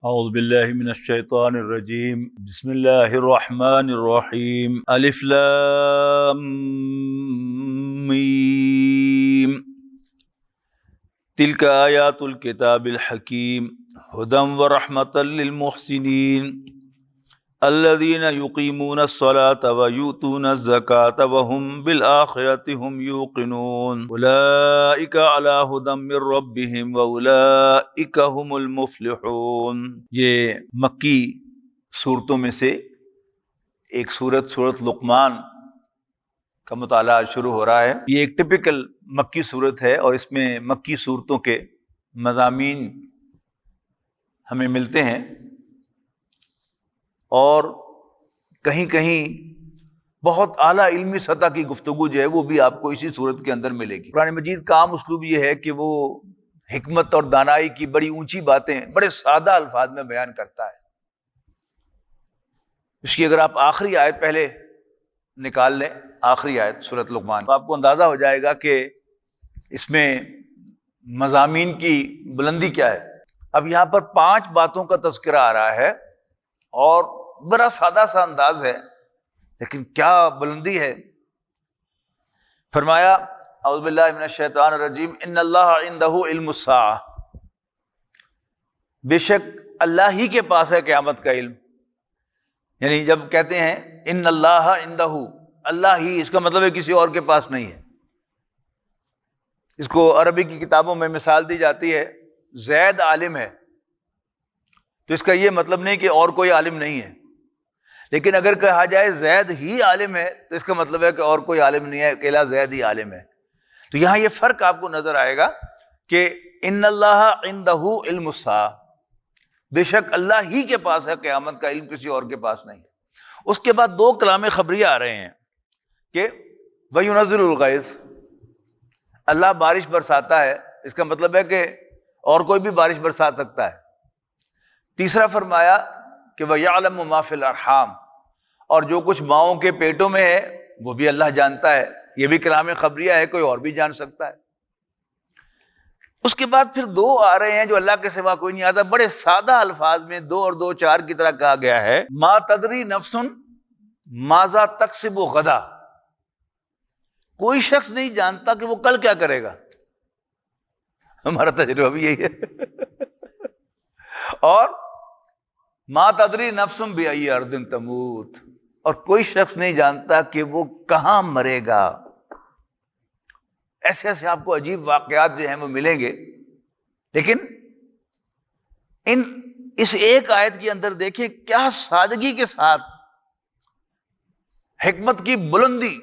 اعوذ باللہ من الشیطان الرجیم بسم اللہ الرحمن الرحیم الف لام میم تلک آیات الکتاب الحکیم ھدی ورحمۃ للمحسنین الذین یقیمون الصلاة ویؤتون الزکاة وهم بالآخرة هم یوقنون اولئک علی ھدی من ربهم واولئک هم المفلحون۔ یہ مکی صورتوں میں سے ایک سورت لقمان کا مطالعہ شروع ہو رہا ہے۔ یہ ایک ٹپیکل مکی صورت ہے اور اس میں مکی صورتوں کے مضامین ہمیں ملتے ہیں، اور کہیں کہیں بہت اعلیٰ علمی سطح کی گفتگو جو ہے وہ بھی آپ کو اسی صورت کے اندر ملے گی۔ قرآن مجید کا عام اسلوب یہ ہے کہ وہ حکمت اور دانائی کی بڑی اونچی باتیں بڑے سادہ الفاظ میں بیان کرتا ہے۔ اس کی اگر آپ آخری آیت پہلے نکال لیں، آخری آیت سورۃ لقمان، تو آپ کو اندازہ ہو جائے گا کہ اس میں مضامین کی بلندی کیا ہے۔ اب یہاں پر 5 باتوں کا تذکرہ آ رہا ہے اور بڑا سادہ سا انداز ہے، لیکن کیا بلندی ہے۔ فرمایا اعوذ باللہ من الشیطان الرجیم ان اللہ عندہ علم الساعہ، بے شک اللہ ہی کے پاس ہے قیامت کا علم۔ یعنی جب کہتے ہیں ان اللہ عندہ، اللہ ہی، اس کا مطلب ہے کسی اور کے پاس نہیں ہے۔ اس کو عربی کی کتابوں میں مثال دی جاتی ہے، زید عالم ہے تو اس کا یہ مطلب نہیں کہ اور کوئی عالم نہیں ہے، لیکن اگر کہا جائے زید ہی عالم ہے تو اس کا مطلب ہے کہ اور کوئی عالم نہیں ہے، اکیلا زید ہی عالم ہے۔ تو یہاں یہ فرق آپ کو نظر آئے گا کہ ان اللہ عندہ علم الساعہ، بے شک اللہ ہی کے پاس ہے قیامت کا علم، کسی اور کے پاس نہیں۔ اس کے بعد 2 کلام خبریہ آ رہے ہیں کہ وَيُنَزِّلُ الْغَيْثَ، اللہ بارش برساتا ہے، اس کا مطلب ہے کہ اور کوئی بھی بارش برسا سکتا ہے۔ تیسرا فرمایا کہ وَيَعْلَمُ مَا فِي الْأَرْحَامِ، اور جو کچھ ماؤں کے پیٹوں میں ہے وہ بھی اللہ جانتا ہے۔ یہ بھی کلام خبریہ ہے، کوئی اور بھی جان سکتا ہے۔ اس کے بعد پھر 2 آ رہے ہیں جو اللہ کے سوا کوئی نہیں آتا، بڑے سادہ الفاظ میں 2 اور 2 4 کی طرح کہا گیا ہے، ما تدری نفس ماذا تکسب غدا، کوئی شخص نہیں جانتا کہ وہ کل کیا کرے گا۔ ہمارا تجربہ بھی یہی ہے۔ اور ما تدری نفس بأی ارض تموت، اور کوئی شخص نہیں جانتا کہ وہ کہاں مرے گا۔ ایسے ایسے آپ کو عجیب واقعات جو ہیں وہ ملیں گے، لیکن اس ایک آیت کے اندر دیکھیں کیا سادگی کے ساتھ حکمت کی بلندی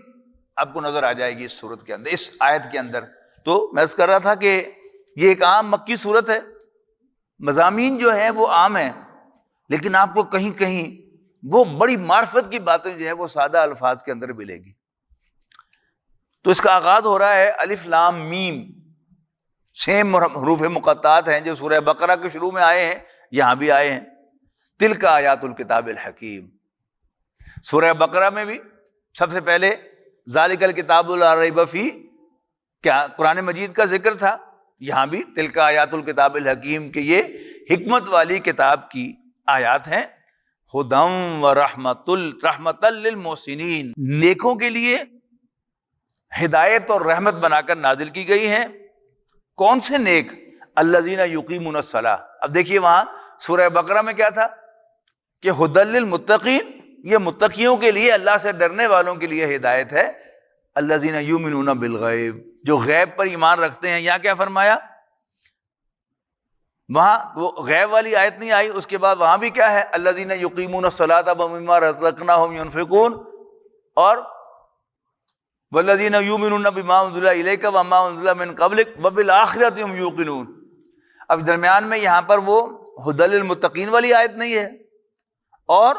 آپ کو نظر آ جائے گی اس صورت کے اندر، اس آیت کے اندر۔ تو میں عرض کر رہا تھا کہ یہ ایک عام مکی صورت ہے، مضامین جو ہیں وہ عام ہیں، لیکن آپ کو کہیں کہیں وہ بڑی معرفت کی باتیں جو ہیں وہ سادہ الفاظ کے اندر ملے گی۔ تو اس کا آغاز ہو رہا ہے الف لام میم، سیم حروف مقطعات ہیں جو سورہ بقرہ کے شروع میں آئے ہیں، یہاں بھی آئے ہیں۔ تلک آیات الکتاب الحکیم، سورہ بقرہ میں بھی سب سے پہلے ذالک الکتاب لا ریب فیہ، کیا قرآن مجید کا ذکر تھا، یہاں بھی تلک آیات الکتاب الحکیم کہ یہ حکمت والی کتاب کی آیات ہیں۔ ھدی و رحمۃ للمحسنین، نیکوں کے لیے ہدایت اور رحمت بنا کر نازل کی گئی ہیں۔ کون سے نیک؟ الذین یقیمون الصلاۃ۔ اب دیکھیے وہاں سورہ بقرہ میں کیا تھا کہ ھدی للمتقین، یہ متقیوں کے لیے، اللہ سے ڈرنے والوں کے لیے ہدایت ہے۔ الذین یؤمنون بالغیب، جو غیب پر ایمان رکھتے ہیں۔ یہاں کیا فرمایا؟ وہاں وہ غیب والی آیت نہیں آئی، اس کے بعد وہاں بھی کیا ہے؟ الذین یقیمون الصلاۃ ومما رزقناہم ینفقون، اور والذین یؤمنون بما انزل الیک وما انزل من قبلک وبالآخرۃ هم یوقنون۔ اب درمیان میں یہاں پر وہ ھدی للمتقین والی آیت نہیں ہے، اور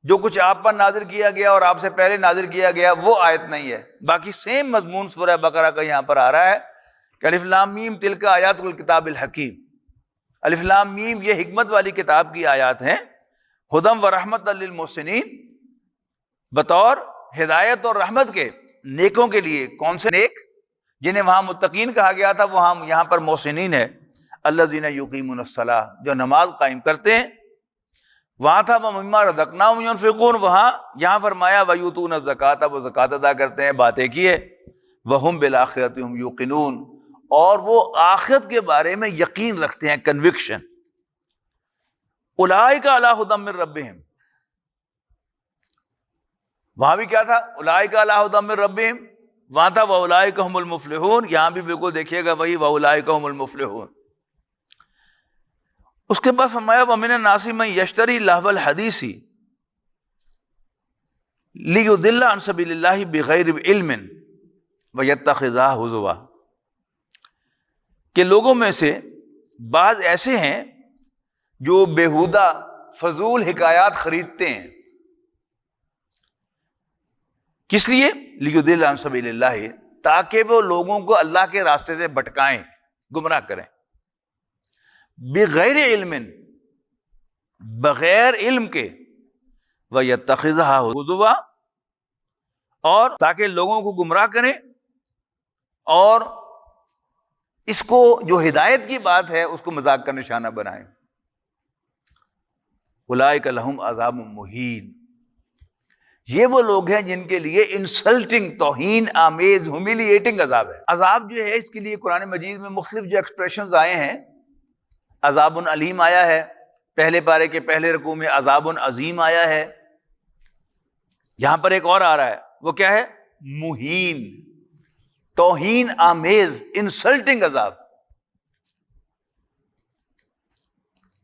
جو کچھ آپ پر نازل کیا گیا اور آپ سے پہلے نازل کیا گیا وہ آیت نہیں ہے۔ باقی سیم مضمون سورہ بقرہ کا یہاں پر آ رہا ہے کہ الف لام میم تلک آیات الکتاب الحکیم۔ الف لام میم یہ حکمت والی کتاب کی آیات ہیں، ھدی و رحمۃ للمحسنین، بطور ہدایت اور رحمت کے نیکوں کے لیے۔ کون سے نیک؟ جنہیں وہاں متقین کہا گیا تھا، وہ یہاں پر محسنین ہے۔ الذین یقیمون الصلاۃ، جو نماز قائم کرتے ہیں. وہاں تھا وَمِمَّا رَزَقْنَاهُمْ يُنْفِقُونَ، یہاں فرمایا وَيُؤْتُونَ الزَّکَاۃ، وہ زکوٰۃ ادا کرتے ہیں، بات ایک ہی ہے. وَهُمْ بِالْآخِرَةِ هُمْ یوقنون، اور وہ آخرت کے بارے میں یقین رکھتے ہیں، کنوکشن. اولئک علی ھدی من ربہم، وہاں بھی کیا تھا؟ اولئک علی ھدی من ربہم، وہاں تھا وَأُولَئِکَ هُمُ الْمُفْلِحُونَ، یہاں بھی بالکل دیکھیے گا وہی وَأُولَئِکَ هُمُ الْمُفْلِحُونَ. اس کے بعد فرمایا وَمِنَ النَّاسِ مَن یشتری لہو الحدیث لیضل عن سبیل اللہ بغیر علم ویتخذہ ہزوا، کہ لوگوں میں سے بعض ایسے ہیں جو بیہودہ فضول حکایات خریدتے ہیں. کس لیے؟ لیضل عن سبیل اللہ، تاکہ وہ لوگوں کو اللہ کے راستے سے بھٹکائیں، گمراہ کریں. بغیر علم، بغیر علم کے، وَيَتَّخِذَهَا ہُزُوًا، اور تاکہ لوگوں کو گمراہ کریں اور اس کو جو ہدایت کی بات ہے اس کو مذاق کا نشانہ بنائیں. اولئک لہم عذاب مہین، یہ وہ لوگ ہیں جن کے لیے انسلٹنگ، توہین آمیز، ہیوملیٹنگ عذاب ہے. عذاب جو ہے اس کے لیے قرآن مجید میں مختلف جو ایکسپریشنز آئے ہیں. عذاب علیم آیا ہے، پہلے پارے کے پہلے رکوع میں عذاب عظیم آیا ہے. یہاں پر ایک اور آ رہا ہے، وہ کیا ہے؟ مہین، توہین آمیز، انسلٹنگ عذاب.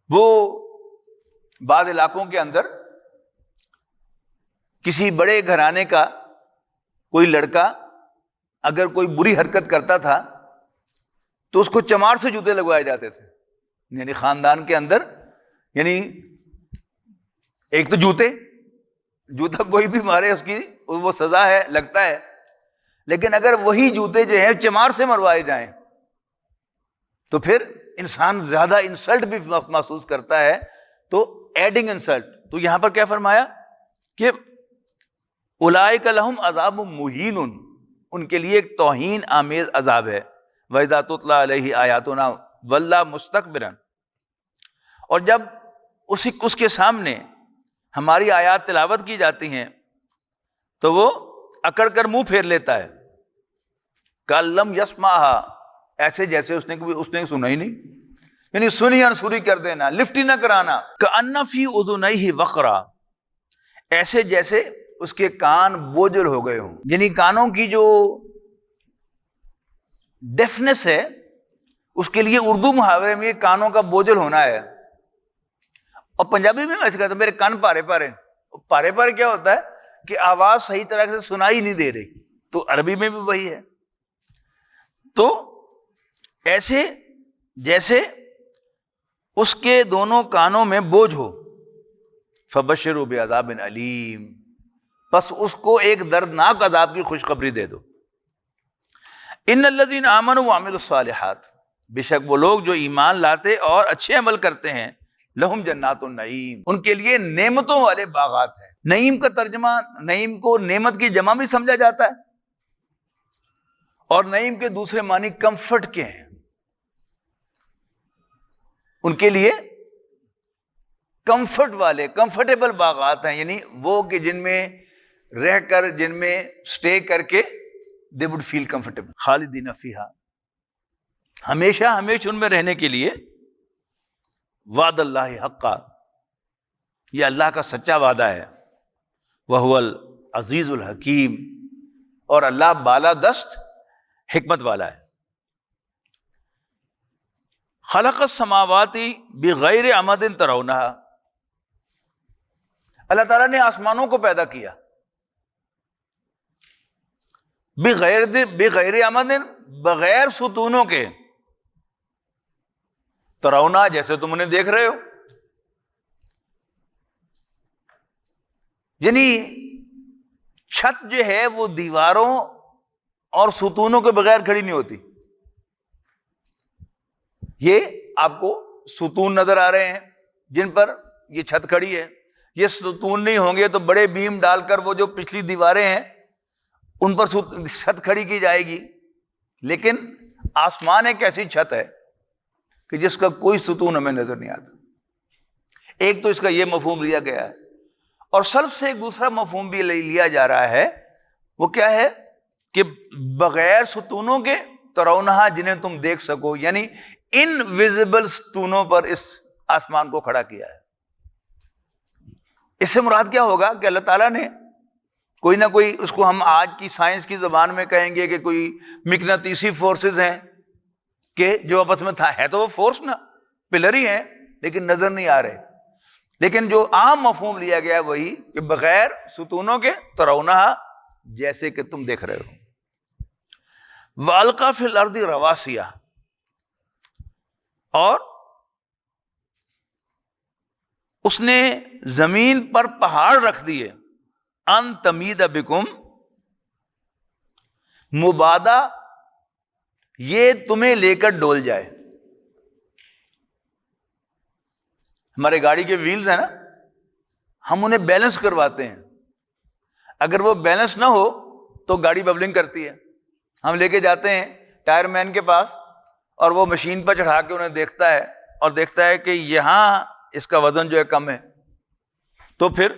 وہ بعض علاقوں کے اندر کسی بڑے گھرانے کا کوئی لڑکا اگر کوئی بری حرکت کرتا تھا تو اس کو چمار سے جوتے لگوائے جاتے تھے. یعنی خاندان کے اندر، یعنی ایک تو جوتا کوئی بھی مارے اس کی وہ سزا ہے، لگتا ہے، لیکن اگر وہی جوتے جو ہیں چمار سے مروائے جائیں تو پھر انسان زیادہ انسلٹ بھی محسوس کرتا ہے. تو ایڈنگ انسلٹ. تو یہاں پر کیا فرمایا کہ اولئک لہم عذاب مہین، ان کے لیے ایک توہین آمیز عذاب ہے. وَإِذَا تُتْلَىٰ عَلَيْهِ آیاتنا وَلَّىٰ مُسْتَكْبِرًا، اور جب اس کے سامنے ہماری آیات تلاوت کی جاتی ہیں تو وہ اکڑ کر منہ پھیر لیتا ہے. کَأَن لَّمْ يَسْمَعْهَا، ایسے جیسے اس نے سنا ہی نہیں، یعنی سنی انسوری کر دینا، لفٹ ہی نہ کرانا. کَأَنَّ فِي أُذُنَيْهِ وَقْرًا، ایسے جیسے اس کے کان بوجھل ہو گئے ہوں. یعنی کانوں کی جو ڈیفنس ہے اس کے لیے اردو محاورے میں کانوں کا بوجھل ہونا ہے. اور پنجابی میں ایسے کہتا ہوں میرے کان پارے پارے. پارے پارے کیا ہوتا ہے کہ آواز صحیح طرح سے سنائی نہیں دے رہی. تو عربی میں بھی وہی ہے. تو ایسے جیسے اس کے دونوں کانوں میں بوجھ ہو. فَبَشِّرْهُ بِعَذَابٍ أَلِيمٍ، بس اس کو ایک دردناک عذاب کی خوشخبری دے دو. ان الذین آمنوا وعملوا الصالحات، بے شک وہ لوگ جو ایمان لاتے اور اچھے عمل کرتے ہیں، لہم جنات النعیم، ان کے لیے نعمتوں والے باغات ہیں. نعیم کا ترجمہ، نعیم کو نعمت کی جمع بھی سمجھا جاتا ہے، اور نعیم کے دوسرے معنی کمفرٹ کے ہیں. ان کے لیے کمفرٹ والے، کمفرٹیبل باغات ہیں، یعنی وہ کہ جن میں رہ کر، جن میں سٹے کر کے they would feel comfortable. خالدین فیہا، ہمیشہ ان میں رہنے کے لیے. وعد اللہ حقا، یہ اللہ کا سچا وعدہ ہے. وہو العزیز الحکیم، اور اللہ بالادست حکمت والا ہے. خلق السماوات بغیر عمد ترونہا، اللہ تعالیٰ نے آسمانوں کو پیدا کیا بغیر عمد، بغیر ستونوں کے. ترونا، جیسے تم انہیں دیکھ رہے ہو. یعنی چھت جو ہے وہ دیواروں اور ستونوں کے بغیر کھڑی نہیں ہوتی. یہ آپ کو ستون نظر آ رہے ہیں جن پر یہ چھت کھڑی ہے. یہ ستون نہیں ہوں گے تو بڑے بیم ڈال کر وہ جو پچھلی دیواریں ہیں ان پر چھت کھڑی کی جائے گی. لیکن آسمان ایک ایسی چھت ہے کہ جس کا کوئی ستون ہمیں نظر نہیں آتا. ایک تو اس کا یہ مفہوم لیا گیا ہے، اور سلف سے ایک دوسرا مفہوم بھی لیا جا رہا ہے. وہ کیا ہے کہ بغیر ستونوں کے ترونہا، جنہیں تم دیکھ سکو، یعنی انویزیبل ستونوں پر اس آسمان کو کھڑا کیا ہے. اس سے مراد کیا ہوگا کہ اللہ تعالیٰ نے کوئی نہ کوئی، اس کو ہم آج کی سائنس کی زبان میں کہیں گے کہ کوئی مقناطیسی فورسز ہیں کہ جو آپس میں ہے تو وہ فورس نا، پلر ہی ہیں لیکن نظر نہیں آ رہے. لیکن جو عام مفہوم لیا گیا ہے وہی کہ بغیر ستونوں کے ترونہا، جیسے کہ تم دیکھ رہے ہو. وَأَلْقَى فِي الْأَرْضِ رَوَاسِيَ، اور اس نے زمین پر پہاڑ رکھ دیے، ان تمید بکم، مبادا یہ تمہیں لے کر ڈول جائے. ہمارے گاڑی کے ویلز ہیں نا، ہم انہیں بیلنس کرواتے ہیں. اگر وہ بیلنس نہ ہو تو گاڑی ببلنگ کرتی ہے. ہم لے کے جاتے ہیں ٹائر مین کے پاس، اور وہ مشین پر چڑھا کے انہیں دیکھتا ہے، اور دیکھتا ہے کہ یہاں اس کا وزن جو ہے کم ہے، تو پھر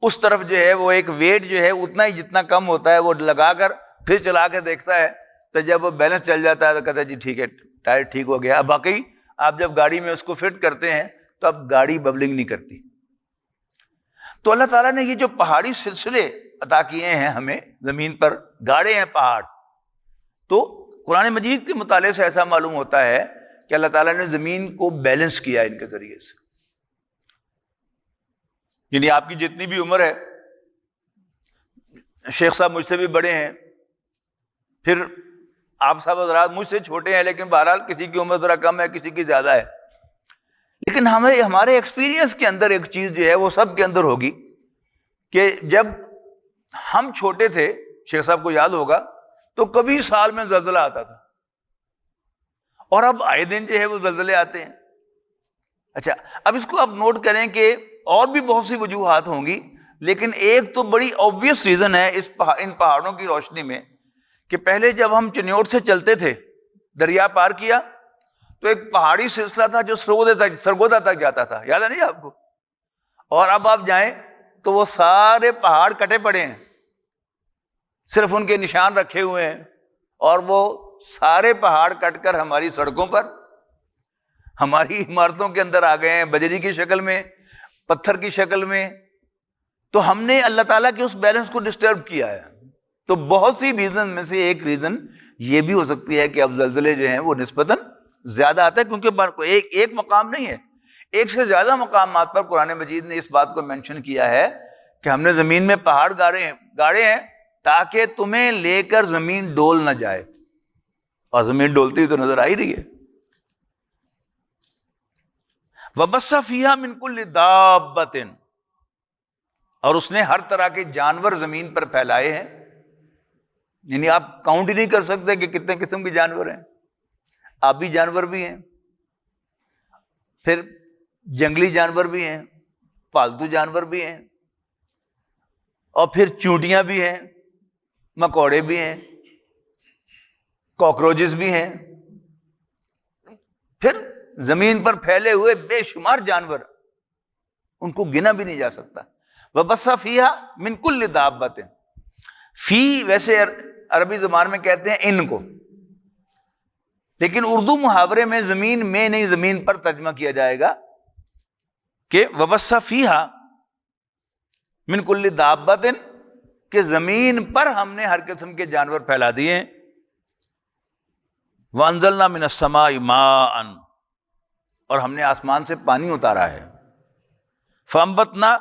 اس طرف جو ہے وہ ایک ویٹ جو ہے اتنا ہی جتنا کم ہوتا ہے وہ لگا کر پھر چلا کے دیکھتا ہے. تو جب وہ بیلنس چل جاتا ہے تو کہتا ہے جی ٹھیک ہے، ٹائر ٹھیک ہو گیا. اب باقی آپ جب گاڑی میں اس کو فٹ کرتے ہیں تو اب گاڑی ببلنگ نہیں کرتی. تو اللہ تعالیٰ نے یہ جو پہاڑی سلسلے عطا کیے ہیں ہمیں، زمین پر گاڑے ہیں پہاڑ، تو قرآن مجید کے مطالعے سے ایسا معلوم ہوتا ہے کہ اللہ تعالیٰ نے زمین کو بیلنس کیا ان کے ذریعے سے. یعنی آپ کی جتنی بھی عمر ہے، شیخ صاحب مجھ سے بھی بڑے ہیں، پھر آپ صاحب حضرات مجھ سے چھوٹے ہیں، لیکن بہرحال کسی کی عمر ذرا کم ہے، کسی کی زیادہ ہے. لیکن ہمارے ایکسپیرینس کے اندر ایک چیز جو ہے وہ سب کے اندر ہوگی کہ جب ہم چھوٹے تھے، شیخ صاحب کو یاد ہوگا، تو کبھی سال میں زلزلہ آتا تھا، اور اب آئے دن جو ہے وہ زلزلے آتے ہیں. اچھا، اب اس کو آپ نوٹ کریں کہ اور بھی بہت سی وجوہات ہوں گی، لیکن ایک تو بڑی آبویس ریزن ہے ان پہاڑوں کی روشنی میں کہ پہلے جب ہم چنیوٹ سے چلتے تھے، دریا پار کیا تو ایک پہاڑی سلسلہ تھا جو سرگودا تک جاتا تھا، یاد ہے نہیں آپ کو؟ اور اب آپ جائیں تو وہ سارے پہاڑ کٹے پڑے ہیں، صرف ان کے نشان رکھے ہوئے ہیں، اور وہ سارے پہاڑ کٹ کر ہماری سڑکوں پر، ہماری عمارتوں کے اندر آ گئے ہیں، بجری کی شکل میں، پتھر کی شکل میں. تو ہم نے اللہ تعالیٰ کے اس بیلنس کو ڈسٹرب کیا ہے. تو بہت سی ریزن میں سے ایک ریزن یہ بھی ہو سکتی ہے کہ اب زلزلے جو ہیں وہ نسبتاً زیادہ آتا ہے، کیونکہ ایک مقام نہیں ہے، ایک سے زیادہ مقامات پر قرآن مجید نے اس بات کو مینشن کیا ہے کہ ہم نے زمین میں پہاڑ گاڑے ہیں تاکہ تمہیں لے کر زمین ڈول نہ جائے. اور زمین ڈولتی تو نظر آ ہی رہی ہے. وَبَثَّ فِيهَا مِن كُلِّ دَابَّةٍ، اور اس نے ہر طرح کے جانور زمین پر پھیلائے ہیں. یعنی آپ کاؤنٹ ہی نہیں کر سکتے کہ کتنے قسم کے جانور ہیں. آبی جانور بھی ہیں، پھر جنگلی جانور بھی ہیں، پالتو جانور بھی ہیں، اور پھر چونٹیاں بھی ہیں، مکوڑے بھی ہیں، کاکروچز بھی ہیں، پھر زمین پر پھیلے ہوئے بے شمار جانور، ان کو گنا بھی نہیں جا سکتا. وَبَثَّ فِيهَا مِن كُلِّ دَابَّةٍ، فی ویسے عربی زبان میں کہتے ہیں ان کو، لیکن اردو محاورے میں زمین میں نہیں، زمین پر ترجمہ کیا جائے گا کہ وَبَثَّ فِيهَا مِن كُلِّ دَابَّةٍ، کہ زمین پر ہم نے ہر قسم کے جانور پھیلا دیے ہیں. وَأَنزَلْنَا مِنَ السَّمَاءِ مَاءً، اور ہم نے آسمان سے پانی اتارا ہے. فَأَنبَتْنَا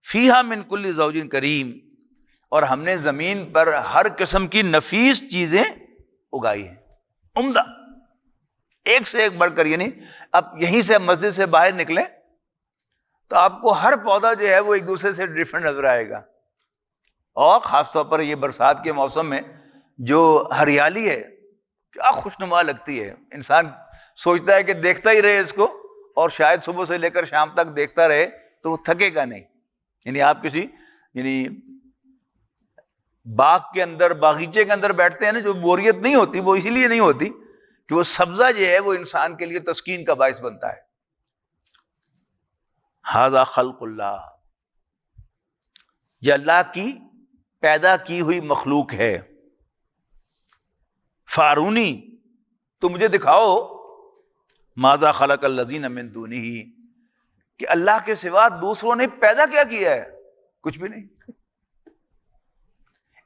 فِيهَا مِن كُلِّ زَوْجٍ كَرِيمٍ، اور ہم نے زمین پر ہر قسم کی نفیس چیزیں اگائی ہیں، عمدہ، ایک سے ایک بڑھ کر. یعنی اب یہیں سے مسجد سے باہر نکلیں تو آپ کو ہر پودا جو ہے وہ ایک دوسرے سے ڈفرینٹ نظر آئے گا. اور خاص طور پر یہ برسات کے موسم میں جو ہریالی ہے کیا خوشنما لگتی ہے. انسان سوچتا ہے کہ دیکھتا ہی رہے اس کو، اور شاید صبح سے لے کر شام تک دیکھتا رہے تو وہ تھکے گا نہیں. یعنی آپ کسی باغ کے اندر، باغیچے کے اندر بیٹھتے ہیں نا، جو بوریت نہیں ہوتی وہ اسی لیے نہیں ہوتی کہ وہ سبزہ جو ہے وہ انسان کے لیے تسکین کا باعث بنتا ہے. ھذا خلق اللہ، یہ اللہ کی پیدا کی ہوئی مخلوق ہے. فارونی، تو مجھے دکھاؤ، ماذا خلق الذین من دونہ، کہ اللہ کے سوا دوسروں نے پیدا کیا کیا ہے؟ کچھ بھی نہیں.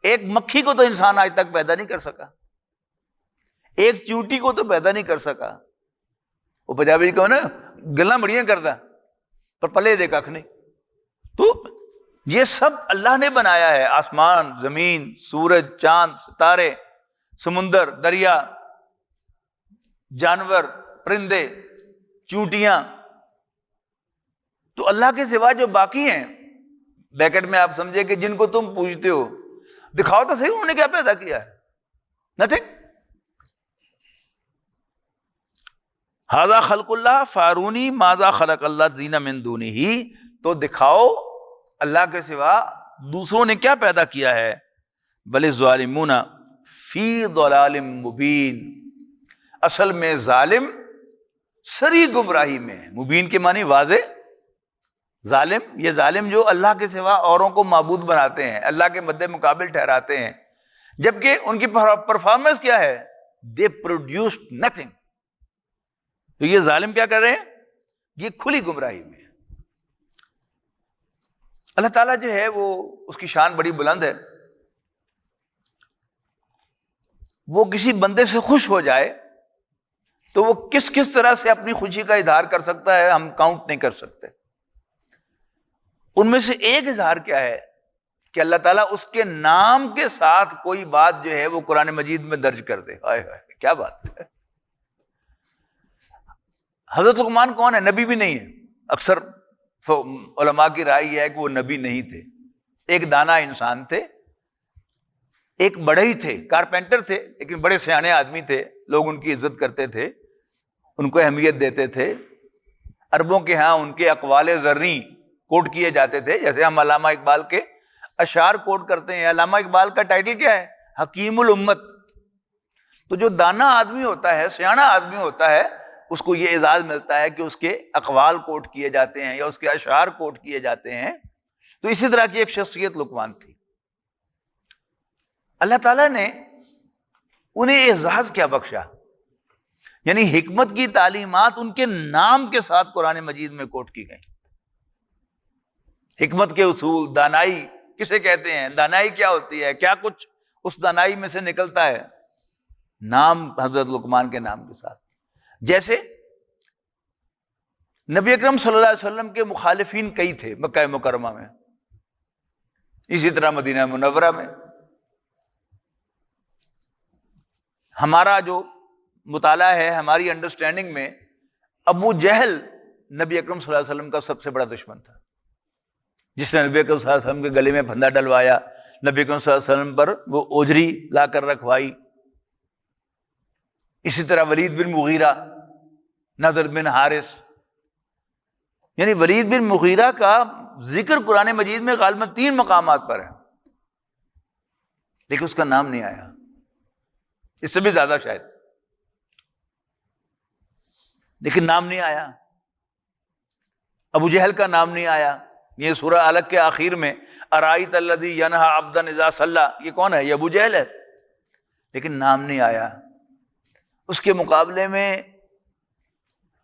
ایک مکھی کو تو انسان آج تک پیدا نہیں کر سکا، ایک چیونٹی کو تو پیدا نہیں کر سکا. وہ پنجابی کو نا گلاں بڑیاں کردا پر پلے دے کھ نہیں. تو یہ سب اللہ نے بنایا ہے، آسمان، زمین، سورج، چاند، ستارے، سمندر، دریا، جانور، پرندے، چونٹیاں. تو اللہ کے سوا جو باقی ہیں بیکٹ میں آپ سمجھے کہ جن کو تم پوجتے ہو، دکھاؤ تو صحیح انہوں نے کیا پیدا کیا ہے؟ نتھنگ. ھذا خلق اللہ فارونی ماذا خلق الذین من دونہ، تو دکھاؤ اللہ کے سوا دوسروں نے کیا پیدا کیا ہے. بل الظالمون فی ضلال مبین، اصل میں ظالم سری گمراہی میں ہے. مبین کے معنی واضح. ظالم، یہ ظالم جو اللہ کے سوا اوروں کو معبود بناتے ہیں، اللہ کے مد مقابل ٹھہراتے ہیں، جبکہ ان کی پرفارمنس کیا ہے؟ دے پروڈیوسڈ نتھنگ. تو یہ ظالم کیا کر رہے ہیں؟ یہ کھلی گمراہی میں ہے. اللہ تعالیٰ جو ہے وہ، اس کی شان بڑی بلند ہے. وہ کسی بندے سے خوش ہو جائے تو وہ کس کس طرح سے اپنی خوشی کا اظہار کر سکتا ہے، ہم کاؤنٹ نہیں کر سکتے. ان میں سے ایک اظہار کیا ہے کہ اللہ تعالیٰ اس کے نام کے ساتھ کوئی بات جو ہے وہ قرآن مجید میں درج کر دے. ہائے ہائے کیا بات ہے. حضرت لقمان کون ہے؟ نبی بھی نہیں ہے. اکثر علماء کی رائے یہ ہے کہ وہ نبی نہیں تھے، ایک دانا انسان تھے، ایک بڑے ہی تھے، کارپینٹر تھے، لیکن بڑے سیانے آدمی تھے. لوگ ان کی عزت کرتے تھے، ان کو اہمیت دیتے تھے. عربوں کے ہاں ان کے اقوال زرعی کوٹ کیے جاتے تھے، جیسے ہم علامہ اقبال کے اشعار کوٹ کرتے ہیں. علامہ اقبال کا ٹائٹل کیا ہے؟ حکیم الامت. تو جو دانا آدمی ہوتا ہے، سیانا آدمی ہوتا ہے، اس کو یہ اعزاز ملتا ہے کہ اس کے اقوال کوٹ کیے جاتے ہیں یا اس کے اشعار کوٹ کیے جاتے ہیں. تو اسی طرح کی ایک شخصیت لقمان تھی. اللہ تعالیٰ نے انہیں اعزاز کیا بخشا، یعنی حکمت کی تعلیمات ان کے نام کے ساتھ قرآن مجید میں کوٹ کی گئی. حکمت کے اصول، دانائی کسے کہتے ہیں، دانائی کیا ہوتی ہے، کیا کچھ اس دانائی میں سے نکلتا ہے، نام حضرت لقمان کے نام کے ساتھ. جیسے نبی اکرم صلی اللہ علیہ وسلم کے مخالفین کئی تھے مکہ مکرمہ میں، اسی طرح مدینہ منورہ میں. ہمارا جو مطالعہ ہے، ہماری انڈرسٹینڈنگ میں، ابو جہل نبی اکرم صلی اللہ علیہ وسلم کا سب سے بڑا دشمن تھا، جس نے نبی اکرم صلی اللہ علیہ وسلم کے گلے میں پھندا ڈلوایا، نبی اکرم صلی اللہ علیہ وسلم پر وہ اوجری لا کر رکھوائی. اسی طرح ولید بن مغیرہ، نضر بن حارث، یعنی ولید بن مغیرہ کا ذکر قرآن مجید میں غالباً 3 مقامات پر ہے، لیکن اس کا نام نہیں آیا. اس سے بھی زیادہ شاید، لیکن نام نہیں آیا. ابو جہل کا نام نہیں آیا. یہ سورہ علق کے آخر میں ارائیت الذی ینہی عبدا اذا صلی، یہ کون ہے؟ یہ ابو جہل ہے، لیکن نام نہیں آیا. اس کے مقابلے میں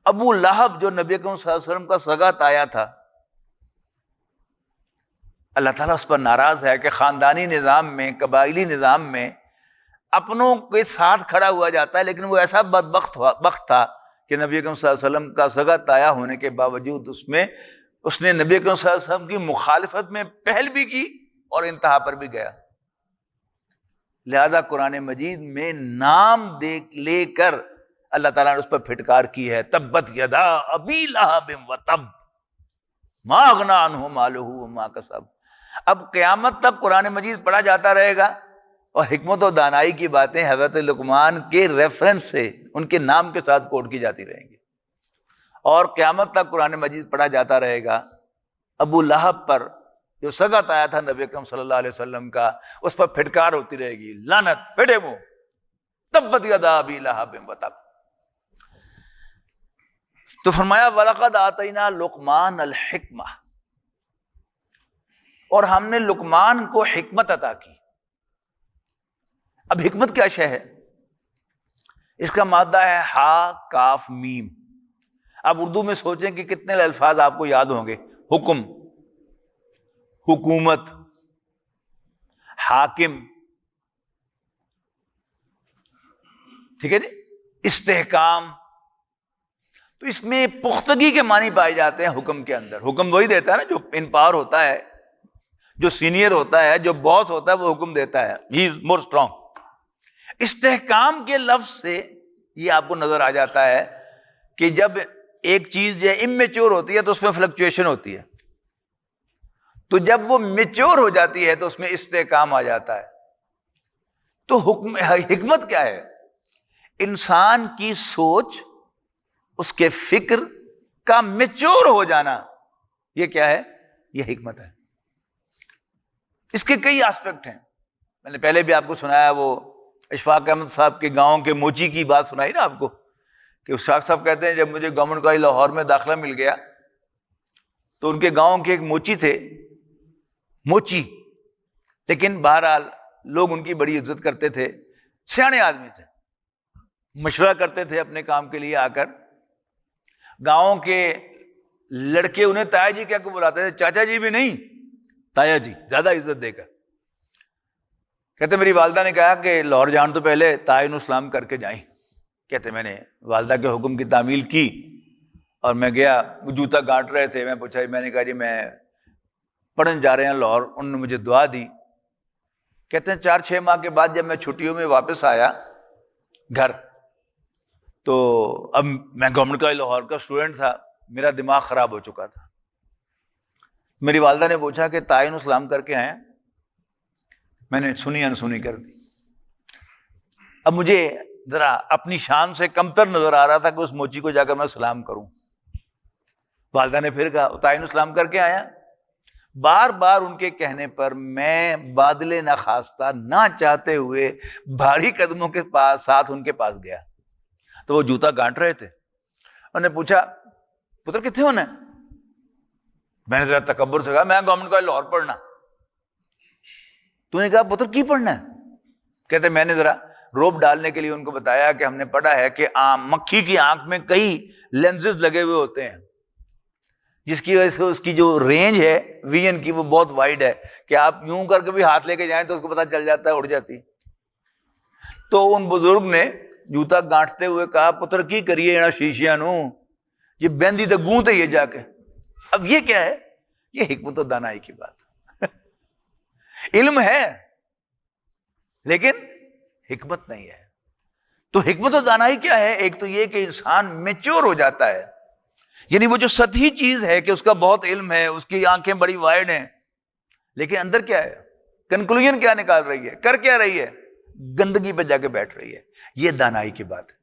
ابو لہب جو نبی اکرم صلی اللہ علیہ وسلم کا سگا تایا تھا، اللہ تعالیٰ اس پر ناراض ہے کہ خاندانی نظام میں، قبائلی نظام میں اپنوں کے ساتھ کھڑا ہوا جاتا ہے، لیکن وہ ایسا بدبخت تھا کہ نبی اکرم صلی اللہ علیہ وسلم کا سگا تایا ہونے کے باوجود اس نے نبی اکرم صلی اللہ علیہ وسلم کی مخالفت میں پہل بھی کی اور انتہا پر بھی گیا. لہذا قرآن مجید میں نام لے کر اللہ تعالیٰ نے اس پر پھٹکار کی ہے، تبت یدا ابی لہب وتب ما اغنی عنہ مالہ وما کسب. اب قیامت تک قرآن مجید پڑھا جاتا رہے گا اور حکمت و دانائی کی باتیں حضرت لقمان کے ریفرنس سے ان کے نام کے ساتھ کوٹ کی جاتی رہیں گی، اور قیامت تک قرآن مجید پڑھا جاتا رہے گا. ابو لہب پر جو سگت آیا تھا نبی اکرم صلی اللہ علیہ وسلم کا، اس پر پھٹکار ہوتی رہے گی، لعنت، پھٹے منہ، تبت یدا ابی لہب وتب. تو فرمایا وَلَقَدْ آتَيْنَا لُقْمَانَ الْحِکْمَةَ، اور ہم نے لقمان کو حکمت عطا کی۔ اب حکمت کیا شے ہے؟ اس کا مادہ ہے ہا کاف میم۔ اب اردو میں سوچیں کہ کتنے الفاظ آپ کو یاد ہوں گے۔ حکم، حکومت، حاکم، ٹھیک ہے جی، استحکام۔ تو اس میں پختگی کے معنی پائے جاتے ہیں حکم کے اندر۔ حکم وہی دیتا ہے نا جو ان پاور ہوتا ہے، جو سینئر ہوتا ہے، جو باس ہوتا ہے، وہ حکم دیتا ہے، ہی از مور اسٹرانگ۔ استحکام کے لفظ سے یہ آپ کو نظر آ جاتا ہے کہ جب ایک چیز جو ہے اممیچور ہوتی ہے تو اس میں فلکچویشن ہوتی ہے، تو جب وہ میچور ہو جاتی ہے تو اس میں استحکام آ جاتا ہے۔ تو حکمت کیا ہے؟ انسان کی سوچ، اس کے فکر کا میچور ہو جانا، یہ کیا ہے؟ یہ حکمت ہے۔ اس کے کئی آسپیکٹ ہیں۔ میں نے پہلے بھی آپ کو سنایا، وہ اشفاق احمد صاحب کے گاؤں کے موچی کی بات سنائی نا آپ کو، کہ اشفاق صاحب کہتے ہیں جب مجھے گورنمنٹ کالج لاہور میں داخلہ مل گیا تو ان کے گاؤں کے ایک موچی تھے، موچی، لیکن بہرحال لوگ ان کی بڑی عزت کرتے تھے، سیانے آدمی تھے، مشورہ کرتے تھے اپنے کام کے لیے آ کر۔ گاؤں کے لڑکے انہیں تایا جی کیا کو بلاتے تھے، چاچا جی بھی نہیں، تایا جی، زیادہ عزت دے کر۔ کہتے میری والدہ نے کہا کہ لاہور جان تو پہلے تعین اسلام کر کے جائیں۔ کہتے میں نے والدہ کے حکم کی تعمیل کی اور میں گیا، وہ جوتا گانٹ رہے تھے، میں پوچھا، میں نے کہا جی میں پڑھنے جا رہے ہیں لاہور۔ انہوں نے مجھے دعا دی۔ کہتے ہیں 4-6 ماہ کے بعد جب میں چھٹیوں میں واپس آیا گھر، تو اب میں گورنمنٹ کالج لاہور کا اسٹوڈنٹ تھا، میرا دماغ خراب ہو چکا تھا۔ میری والدہ نے پوچھا کہ تعین اسلام کر کے آئے؟ میں نے سنی انسنی کر دی۔ اب مجھے ذرا اپنی شان سے کمتر نظر آ رہا تھا کہ اس موچی کو جا کر میں سلام کروں۔ والدہ نے پھر کہا تعین اسلام کر کے آیا؟ بار بار ان کے کہنے پر میں بادل ناخواستہ، نہ چاہتے ہوئے بھاری قدموں کے ساتھ ان کے پاس گیا، تو وہ جوتا گانٹ رہے تھے۔ انہوں نے پوچھا پتر کتنے ہونا ہے؟ میں نے ذرا تکبر سے کہا میں گورنمنٹ کالج لاہور پڑھنا۔ تو نے کہا پتر کی پڑھنا ہے؟ کہتے میں نے ذرا روب ڈالنے کے لیے ان کو بتایا کہ ہم نے پڑھا ہے کہ مکھی کی آنکھ میں کئی لینزز لگے ہوئے ہوتے ہیں، جس کی وجہ سے اس کی جو رینج ہے ویژن کی وہ بہت وائڈ ہے، کہ آپ یوں کر کے بھی ہاتھ لے کے جائیں تو اس کو پتہ چل جاتا ہے، اڑ جاتی۔ تو ان بزرگ نے جوتا گانٹتے ہوئے کہا پتر کی کریے یہاں شیشیاں نو، یہ بہندی تو گونتے یہ جا کے۔ اب یہ کیا ہے؟ یہ حکمت و دانائی کی بات ہے۔ علم ہے لیکن حکمت نہیں ہے۔ تو حکمت و دانائی کیا ہے؟ ایک تو یہ کہ انسان میچور ہو جاتا ہے، یعنی وہ جو سطحی چیز ہے کہ اس کا بہت علم ہے، اس کی آنکھیں بڑی وائڈ ہیں، لیکن اندر کیا ہے، کنکلوژن کیا نکال رہی ہے، کر کیا رہی ہے، گندگی پہ جا کے بیٹھ رہی ہے۔ یہ دانائی کی بات ہے۔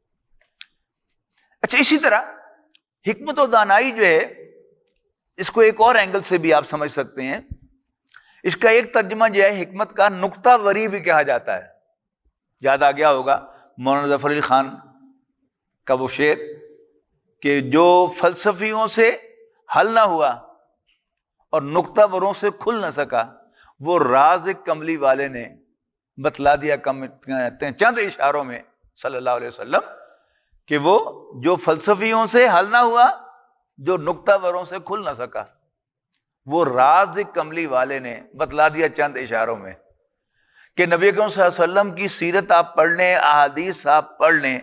اچھا، اسی طرح حکمت و دانائی جو ہے، اس کو ایک اور اینگل سے بھی آپ سمجھ سکتے ہیں۔ اس کا ایک ترجمہ جو ہے حکمت کا نقطہ وری بھی کہا جاتا ہے۔ یاد آ گیا ہوگا مولانا ظفر علی خان کا وہ شعر کہ جو فلسفیوں سے حل نہ ہوا اور نقطہ وروں سے کھل نہ سکا، وہ راز کملی والے نے بتلا دیا چند اشاروں میں صلی اللہ علیہ وسلم، کہ وہ جو فلسفیوں سے حل نہ ہوا، جو نقطہ وروں سے کھل نہ سکا، وہ راز کملی والے نے بتلا دیا چند اشاروں میں، کہ نبی اکرم صلی اللہ علیہ وسلم کی سیرت آپ پڑھ لیں، احادیث آپ پڑھ لیں،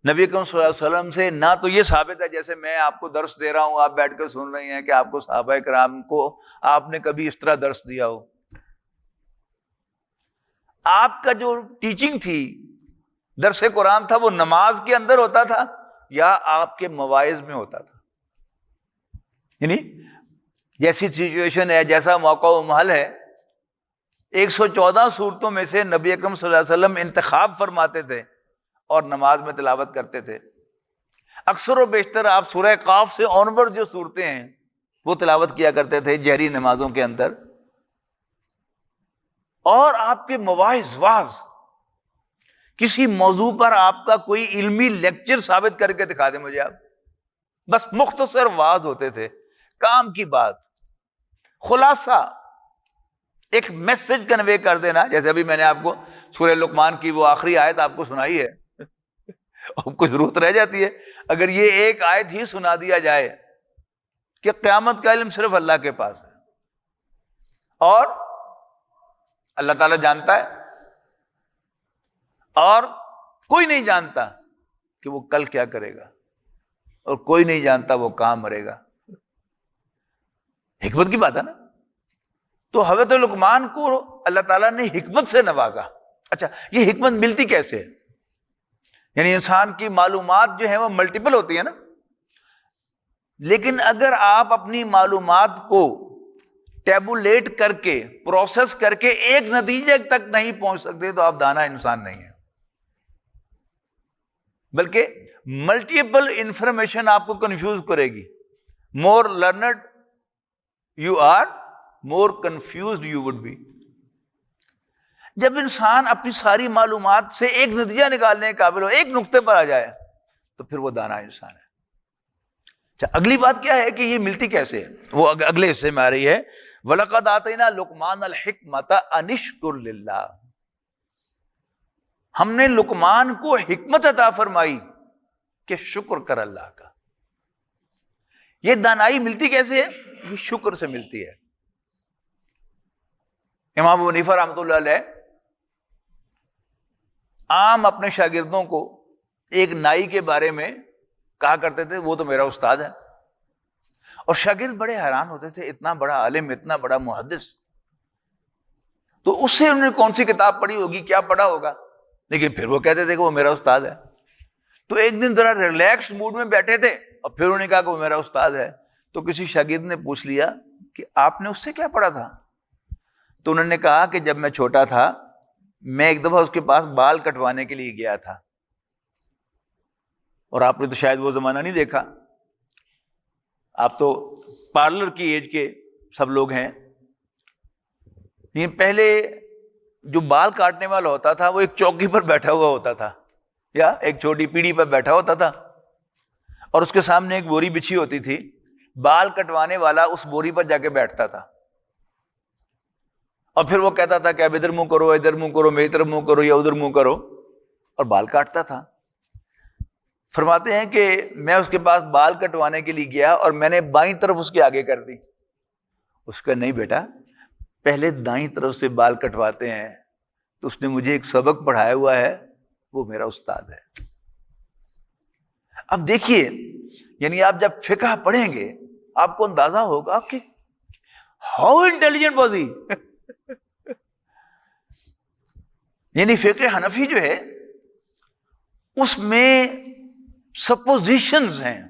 نبی اکرم صلی اللہ علیہ وسلم سے نہ تو یہ ثابت ہے جیسے میں آپ کو درس دے رہا ہوں، آپ بیٹھ کر سن رہے ہیں، کہ آپ کو صحابہ کرام کو آپ نے کبھی اس طرح درس دیا ہو۔ آپ کا جو ٹیچنگ تھی، درس قرآن تھا، وہ نماز کے اندر ہوتا تھا یا آپ کے مواعظ میں ہوتا تھا؟ یعنی جیسی سچویشن ہے، جیسا موقع و محل ہے، 114 صورتوں میں سے نبی اکرم صلی اللہ علیہ وسلم انتخاب فرماتے تھے اور نماز میں تلاوت کرتے تھے۔ اکثر و بیشتر آپ سورہ قاف سے آنورڈ جو صورتیں ہیں وہ تلاوت کیا کرتے تھے جہری نمازوں کے اندر۔ اور آپ کے مواعظ، واعظ، کسی موضوع پر آپ کا کوئی علمی لیکچر ثابت کر کے دکھا دیں مجھے آپ، بس مختصر واعظ ہوتے تھے، کام کی بات، خلاصہ، ایک میسج کنوے کر دینا. جیسے ابھی میں نے آپ کو سورہ لقمان کی وہ آخری آیت آپ کو سنائی ہے، اور کچھ ضرورت رہ جاتی ہے اگر یہ ایک آیت ہی سنا دیا جائے کہ قیامت کا علم صرف اللہ کے پاس ہے اور اللہ تعالیٰ جانتا ہے اور کوئی نہیں جانتا کہ وہ کل کیا کرے گا، اور کوئی نہیں جانتا وہ کہاں مرے گا. حکمت کی بات ہے نا. تو حضرت لقمان کو اللہ تعالیٰ نے حکمت سے نوازا. اچھا، یہ حکمت ملتی کیسے ہے؟ یعنی انسان کی معلومات جو ہیں وہ ملٹیپل ہوتی ہیں نا، لیکن اگر آپ اپنی معلومات کو ٹیبولیٹ کر کے پروسیس کر کے ایک نتیجے تک نہیں پہنچ سکتے تو آپ دانا انسان نہیں ہیں. بلکہ ملٹیپل انفارمیشن آپ کو کنفیوز کرے گی. More learned you are, more confused you would be. جب انسان اپنی ساری معلومات سے ایک نتیجہ نکالنے کے قابل ہو، ایک نقطے پر آ جائے، تو پھر وہ دانا انسان ہے. اچھا، اگلی بات کیا ہے کہ یہ ملتی کیسے ہے؟ وہ اگلے حصے میں آ رہی ہے، وَلَقَدْ آتَيْنَا لُقْمَانَ الْحِكْمَةَ أَنِ اشْكُرْ لِلَّهِ. ہم نے لقمان کو حکمت عطا فرمائی کہ شکر کر اللہ کا. یہ دانائی ملتی کیسے ہے؟ یہ شکر سے ملتی ہے. امام ابو حنیفہ رحمۃ اللہ علیہ عام اپنے شاگردوں کو ایک نائی کے بارے میں کہا کرتے تھے وہ تو میرا استاد ہے، اور شاگرد بڑے حیران ہوتے تھے، اتنا بڑا عالم، اتنا بڑا محدث، تو اس سے انہوں نے کون سی کتاب پڑھی ہوگی، کیا پڑھا ہوگا، لیکن پھر وہ کہتے تھے کہ وہ میرا استاد ہے. تو ایک دن ذرا ریلیکس موڈ میں بیٹھے تھے اور پھر انہوں نے کہا کہ وہ میرا استاد ہے. تو کسی شاگرد نے پوچھ لیا کہ آپ نے اس سے کیا پڑھا تھا؟ تو انہوں نے کہا کہ جب میں چھوٹا تھا میں ایک دفعہ اس کے پاس بال کٹوانے کے لیے گیا تھا، اور آپ نے تو شاید وہ زمانہ نہیں دیکھا، آپ تو پارلر کی ایج کے سب لوگ ہیں. یہ پہلے جو بال کاٹنے والا ہوتا تھا وہ ایک چوکی پر بیٹھا ہوا ہوتا تھا یا ایک چھوٹی پیڑھی پر بیٹھا ہوتا تھا، اور اس کے سامنے ایک بوری بچھی ہوتی تھی. بال کٹوانے والا اس بوری پر جا کے بیٹھتا تھا اور پھر وہ کہتا تھا کہ اب ادھر منہ کرو، ادھر منہ کرو، میری طرف منہ کرو یا ادھر منہ کرو، اور بال کاٹتا تھا. فرماتے ہیں کہ میں اس کے پاس بال کٹوانے کے لیے گیا اور میں نے بائیں طرف اس کے آگے کر دی. اس کا نہیں بیٹا، پہلے دائیں طرف سے بال کٹواتے ہیں. تو اس نے مجھے ایک سبق پڑھایا ہوا ہے، وہ میرا استاد ہے. اب دیکھیے، یعنی آپ جب فقہ پڑھیں گے آپ کو اندازہ ہوگا کہ ہاؤ انٹیلیجنٹ واز ہی. یعنی فقہ حنفی جو ہے اس میں سپوزیشنز ہیں.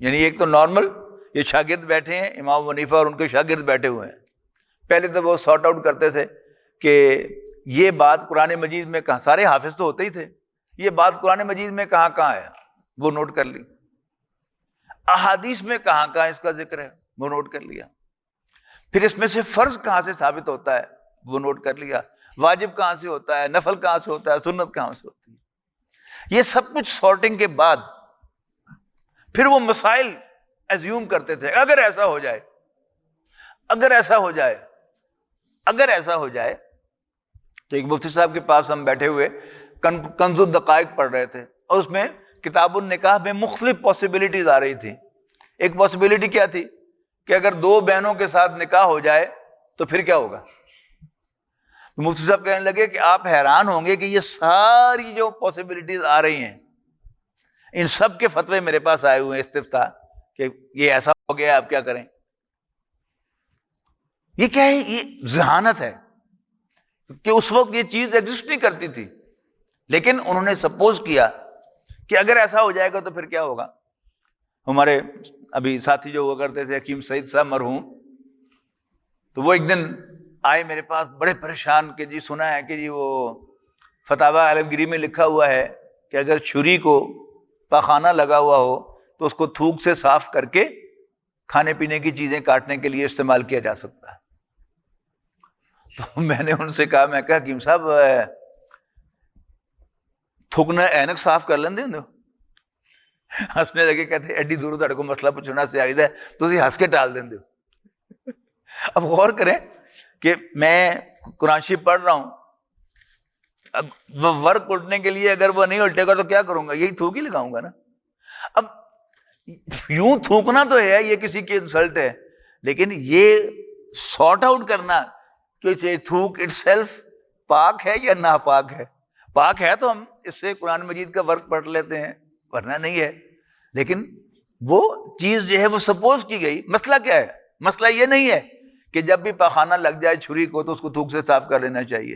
یعنی ایک تو نارمل یہ شاگرد بیٹھے ہیں، امام ابو حنیفہ اور ان کے شاگرد بیٹھے ہوئے ہیں. پہلے تو وہ سارٹ آؤٹ کرتے تھے کہ یہ بات قرآن مجید میں کہاں، سارے حافظ تو ہوتے ہی تھے، یہ بات قرآن مجید میں کہاں کہاں ہے وہ نوٹ کر لی، احادیث میں کہاں کہاں اس کا ذکر ہے وہ نوٹ کر لیا، پھر اس میں سے فرض کہاں سے ثابت ہوتا ہے وہ نوٹ کر لیا، واجب کہاں سے ہوتا ہے، نفل کہاں سے ہوتا ہے، سنت کہاں سے ہوتی ہے. یہ سب کچھ سارٹنگ کے بعد پھر وہ مسائل ایزیوم کرتے تھے. اگر ایسا ہو جائے، اگر ایسا ہو جائے، اگر ایسا ہو جائے. تو ایک مفتی صاحب کے پاس ہم بیٹھے ہوئے کنز الدقائق پڑھ رہے تھے، اور اس میں کتاب النکاح میں مختلف پاسبلٹیز آ رہی تھی. ایک پاسبلٹی کیا تھی کہ اگر دو بہنوں کے ساتھ نکاح ہو جائے تو پھر کیا ہوگا. تو مفتی صاحب کہنے لگے کہ آپ حیران ہوں گے کہ یہ ساری جو پاسبلٹیز آ رہی ہیں ان سب کے فتوے میرے پاس آئے ہوئے ہیں استفتاء کہ یہ ایسا ہو گیا، آپ کیا کریں. یہ کیا ہے؟ یہ ذہانت ہے کہ اس وقت یہ چیز ایگزسٹ نہیں کرتی تھی، لیکن انہوں نے سپوز کیا کہ اگر ایسا ہو جائے گا تو پھر کیا ہوگا. ہمارے ابھی ساتھی جو ہوا کرتے تھے حکیم سعید صاحب مرحوم، تو وہ ایک دن آئے میرے پاس بڑے پریشان کہ جی سنا ہے کہ جی وہ فتاوی عالمگیری میں لکھا ہوا ہے کہ اگر چھری کو پاخانہ لگا ہوا ہو تو اس کو تھوک سے صاف کر کے کھانے پینے کی چیزیں کاٹنے کے لیے استعمال کیا جا سکتا ہے. تو میں نے ان سے کہا، میں کہا حکیم صاحب تھوکنا اینک صاف کر لیں دے. ہنسنے لگے, کہتے ایڈی دور تھوڑے کو مسئلہ پوچھنا سے آئی ہے تو ہنس کے ٹال دیں دو. اب غور کریں کہ میں قرآن شریف پڑھ رہا ہوں, اب وہ ورق الٹنے کے لیے اگر وہ نہیں الٹے گا تو کیا کروں گا, یہی تھوک ہی لگاؤں گا نا. اب یوں تھوکنا تو ہے, یہ کسی کی انسلٹ ہے, لیکن یہ سارٹ آؤٹ کرنا کہ تھوک اٹ سیلف پاک ہے یا ناپاک ہے. پاک ہے تو ہم اس سے قرآن مجید کا ورق پڑھ لیتے ہیں, ورنہ نہیں ہے. لیکن وہ چیز جو ہے وہ سپوز کی گئی. مسئلہ کیا ہے؟ مسئلہ یہ نہیں ہے کہ جب بھی پاخانہ لگ جائے چھری کو تو اس کو تھوک سے صاف کر لینا چاہیے.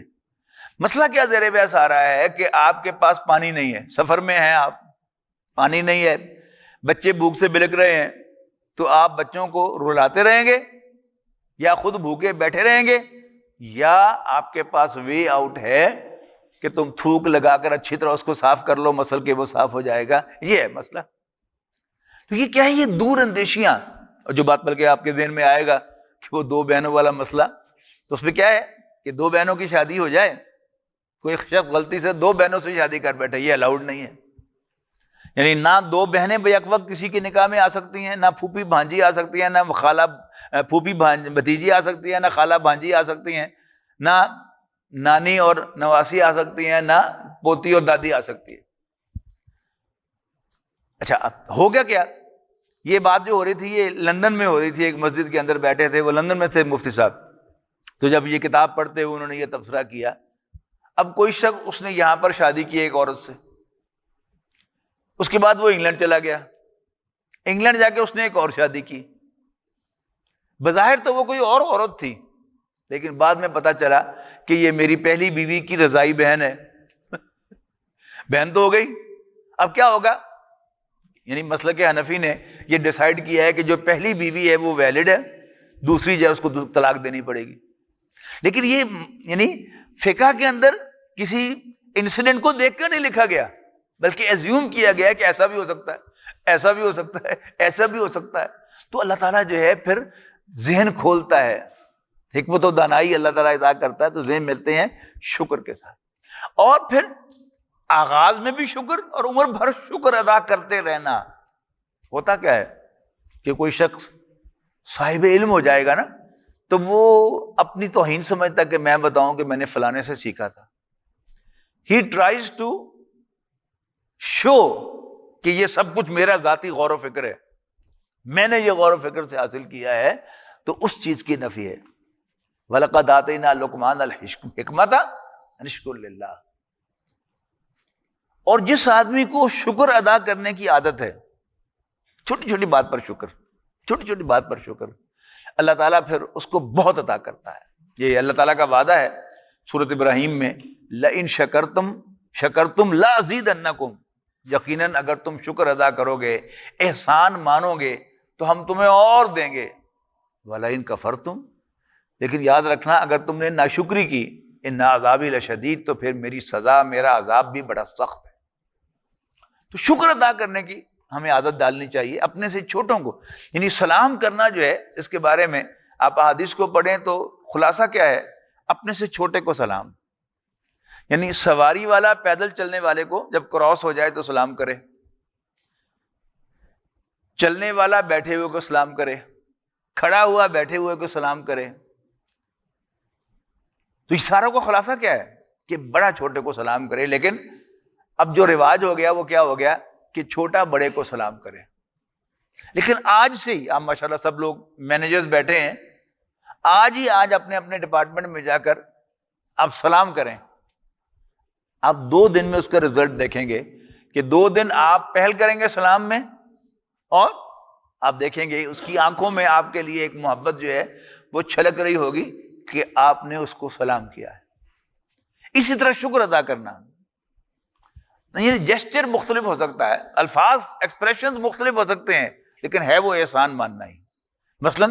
مسئلہ کیا زیر بحث آ رہا ہے کہ آپ کے پاس پانی نہیں ہے, سفر میں ہیں آپ, پانی نہیں ہے, بچے بھوک سے بلک رہے ہیں, تو آپ بچوں کو رلاتے رہیں گے یا خود بھوکے بیٹھے رہیں گے, یا آپ کے پاس وے آؤٹ ہے کہ تم تھوک لگا کر اچھی طرح اس کو صاف کر لو, مسل کے وہ صاف ہو جائے گا. یہ ہے مسئلہ. تو یہ کیا ہے؟ یہ دور اندیشیاں. اور جو بات بلکہ آپ کے ذہن میں آئے گا کہ وہ دو بہنوں والا مسئلہ, تو اس میں کیا ہے کہ دو بہنوں کی شادی ہو جائے, کوئی شخص غلطی سے دو بہنوں سے شادی کر بیٹھے, یہ الاؤڈ نہیں ہے. یعنی نہ دو بہنیں بیک وقت کسی کے نکاح میں آ سکتی ہیں, نہ پھوپھی بھانجی آ سکتی ہیں, نہ خالہ پھوپھی بھتیجی آ سکتی ہے, نہ خالہ بھانجی آ سکتی ہیں, نہ نانی اور نواسی آ سکتی ہیں, نہ پوتی اور دادی آ سکتی ہے. اچھا اب ہو گیا کیا؟ یہ بات جو ہو رہی تھی یہ لندن میں ہو رہی تھی, ایک مسجد کے اندر بیٹھے تھے, وہ لندن میں تھے مفتی صاحب. تو جب یہ کتاب پڑھتے ہوئے انہوں نے یہ تبصرہ کیا, اب کوئی شخص اس نے یہاں پر شادی کی ایک عورت سے, اس کے بعد وہ انگلینڈ چلا گیا, انگلینڈ جا کے اس نے ایک اور شادی کی. بظاہر تو وہ کوئی اور عورت تھی, لیکن بعد میں پتا چلا کہ یہ میری پہلی بیوی کی رضائی بہن ہے. بہن تو ہو گئی, اب کیا ہوگا؟ یعنی مسلک حنفی نے یہ ڈیسائیڈ کیا ہے کہ جو پہلی بیوی ہے وہ ویلڈ ہے, دوسری جو ہے اس کو طلاق دینی پڑے گی. لیکن یہ یعنی فقہ کے اندر کسی انسیڈنٹ کو دیکھ کر نہیں لکھا گیا, بلکہ ایزیوم کیا گیا کہ ایسا بھی ہو سکتا ہے, ایسا بھی ہو سکتا ہے, ایسا بھی ہو سکتا ہے. تو اللہ تعالیٰ جو ہے پھر ذہن کھولتا ہے, حکمت و دانائی اللہ تعالیٰ عطا کرتا ہے, تو ذہن ملتے ہیں شکر کے ساتھ. اور پھر آغاز میں بھی شکر اور عمر بھر شکر ادا کرتے رہنا. ہوتا کیا ہے کہ کوئی شخص صاحب علم ہو جائے گا نا, تو وہ اپنی توہین سمجھتا کہ میں بتاؤں کہ میں نے فلانے سے سیکھا تھا. He tries to show کہ یہ سب کچھ میرا ذاتی غور و فکر ہے, میں نے یہ غور و فکر سے حاصل کیا ہے, تو اس چیز کی نفی ہے. وَلَقَدْ آتَيْنَا لُقْمَانَ الْحِکْمَةَ أَنِ اشْکُرْ لِلَّهِ. اور جس آدمی کو شکر ادا کرنے کی عادت ہے, چھوٹی چھوٹی بات پر شکر, چھوٹی چھوٹی بات پر شکر, اللہ تعالیٰ پھر اس کو بہت عطا کرتا ہے. یہ اللہ تعالیٰ کا وعدہ ہے سورۃ ابراہیم میں, لَإِن شَكَرْتُمْ لَأَزِيدَنَّكُمْ, یقیناً اگر تم شکر ادا کرو گے, احسان مانو گے, تو ہم تمہیں اور دیں گے. وَلَئِن كَفَرْتُمْ, لیکن یاد رکھنا اگر تم نے ناشکری کی, ان عذابی لشدید, تو پھر میری سزا, میرا عذاب بھی بڑا سخت ہے. تو شکر ادا کرنے کی ہمیں عادت ڈالنی چاہیے اپنے سے چھوٹوں کو. یعنی سلام کرنا جو ہے, اس کے بارے میں آپ احادیث کو پڑھیں تو خلاصہ کیا ہے, اپنے سے چھوٹے کو سلام. یعنی سواری والا پیدل چلنے والے کو جب کراس ہو جائے تو سلام کرے, چلنے والا بیٹھے ہوئے کو سلام کرے, کھڑا ہوا بیٹھے ہوئے کو سلام کرے. تو اشاروں کا خلاصہ کیا ہے کہ بڑا چھوٹے کو سلام کرے. لیکن اب جو رواج ہو گیا وہ کیا ہو گیا کہ چھوٹا بڑے کو سلام کرے. لیکن آج سے ہی آپ ماشاءاللہ سب لوگ مینیجرز بیٹھے ہیں, آج اپنے اپنے ڈپارٹمنٹ میں جا کر آپ سلام کریں. آپ 2 دن میں اس کا رزلٹ دیکھیں گے کہ 2 دن آپ پہل کریں گے سلام میں, اور آپ دیکھیں گے اس کی آنکھوں میں آپ کے لیے ایک محبت جو ہے وہ چھلک رہی ہوگی کہ آپ نے اس کو سلام کیا ہے. اسی طرح شکر ادا کرنا, یہ جیسچر مختلف ہو سکتا ہے, الفاظ ایکسپریشنز مختلف ہو سکتے ہیں, لیکن ہے وہ احسان ماننا ہی. مثلا